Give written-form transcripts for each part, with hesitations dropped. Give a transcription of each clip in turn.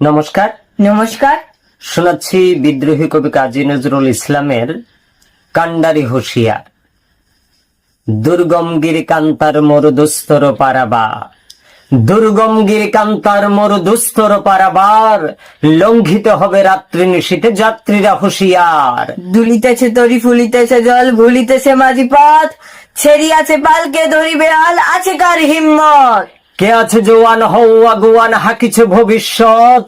নমস্কার। নমস্কার। শোনাচ্ছি বিদ্রোহী কবি কাজী নজরুল ইসলামের কান্ডারি হুঁশিয়ার। দুর্গম গিরিকান্তার মরুদুস্তর পারাবার, দুর্গম গিরিকান্তার মরুদুস্তর পারাবার, লঙ্ঘিত হবে রাত্রি নিশীথে যাত্রীরা হুঁশিয়ার। দুলিতেছে তরি, ফুলিতেছে জল, ভুলিতেছে মাঝি পথ, ছেড়িয়াছে পালকে ধরিবে আল, আছে কার হিম্মত? কে আছে জোয়ান হও আগুয়ান, হাকিছে ভবিষ্যৎ,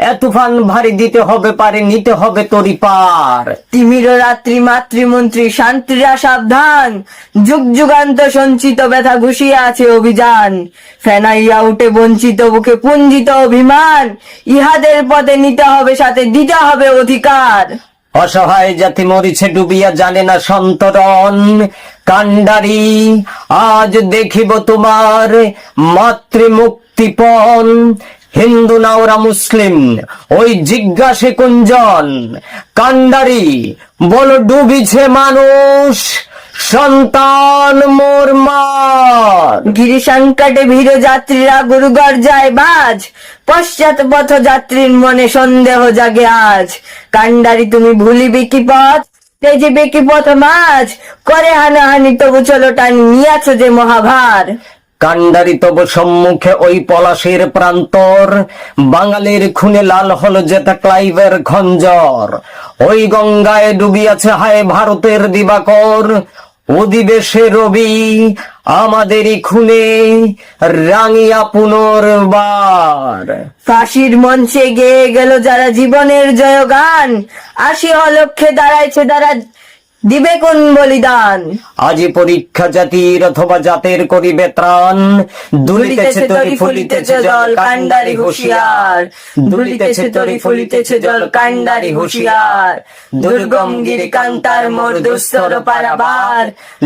এ তুফান ভারী দিতে হবে পারে, নিতে হবে তরি পার। তিমির রাত্রি মাতৃমন্ত্রী শান্তিরা সাবধান, যুগ যুগান্ত সঞ্চিত ব্যথা ঘুষিয়া আছে অভিযান। ফেনাইয়া উঠে বঞ্চিত বুকে পুঞ্জিত অভিমান, ইহাদের পথে নিতে হবে সাথে দিতে হবে অধিকার। অসহায় জাতি মরিছে ডুবিয়া, জানে না সন্তরণ। কান্ডারি আজ দেখিব তোমার মাতৃমুক্তিপণ। হিন্দু না ওরা মুসলিম, ওই জিজ্ঞাসে কুঞ্জন। কান্ডারি বল ডুবিছে মানুষ, সন্তান মোর মার। গিরিশঙ্কটে ভীর যাত্রীরা গুরুগর যায় বাজ, পশ্চাৎ পথ যাত্রীর মনে সন্দেহ জাগে আজ। কান্ডারি তুমি ভুলিবে কি পথ, তেজিবে কি পথ মাঝ, করে হানাহানি তবু চলো টানি, নিয়াছ যে মহাভার। কান্ডারি তব সম্মুখে ওই পলাশের প্রান্তর, বাঙালির খুনে লাল হলো যেটা ক্লাইভের খঞ্জর। ওই গঙ্গায় ডুবিয়াছে হায় ভারতের দিবাকর, অধিবেশে রবি আমাদেরই খুনে রাঙিয়া পুনর্বার। ফাঁসির মঞ্চে গেয়ে গেল যারা জীবনের জয়গান, আশি অলক্ষে দাঁড়াইছে তারা দিবে কোন বলিদান। আজি পরীক্ষা জাতির অথবা জাতের করিবে ত্রাণ। দুলিতেছে তরি ফুলিতেছে জল, কান্ডারি হুঁশিয়ার। দুলিতেছে তরি ফুলিতেছে জল, কান্ডারি হুঁশিয়ার। দুর্গম গিরিকান্তার মরুদুস্তর পারাবার,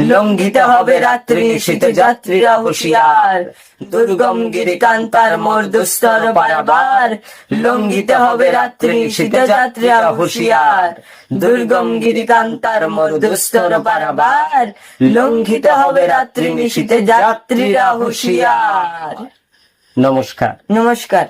লঙ্ঘিতে হবে রাত্রি নিশীথে যাত্রীরা হুঁশিয়ার। দুর্গম গিরিকান্তার মরুদুস্তর পারাবার, লঙ্ঘিতে হবে রাত্রি নিশীথে যাত্রীরা হুঁশিয়ার। দুর্গম গিরিকান্তার মরুদুস্তর পারাবার, লঙ্ঘিত হবে রাত্রি নিশীথে যাত্রীরা হুঁশিয়ার। নমস্কার। নমস্কার।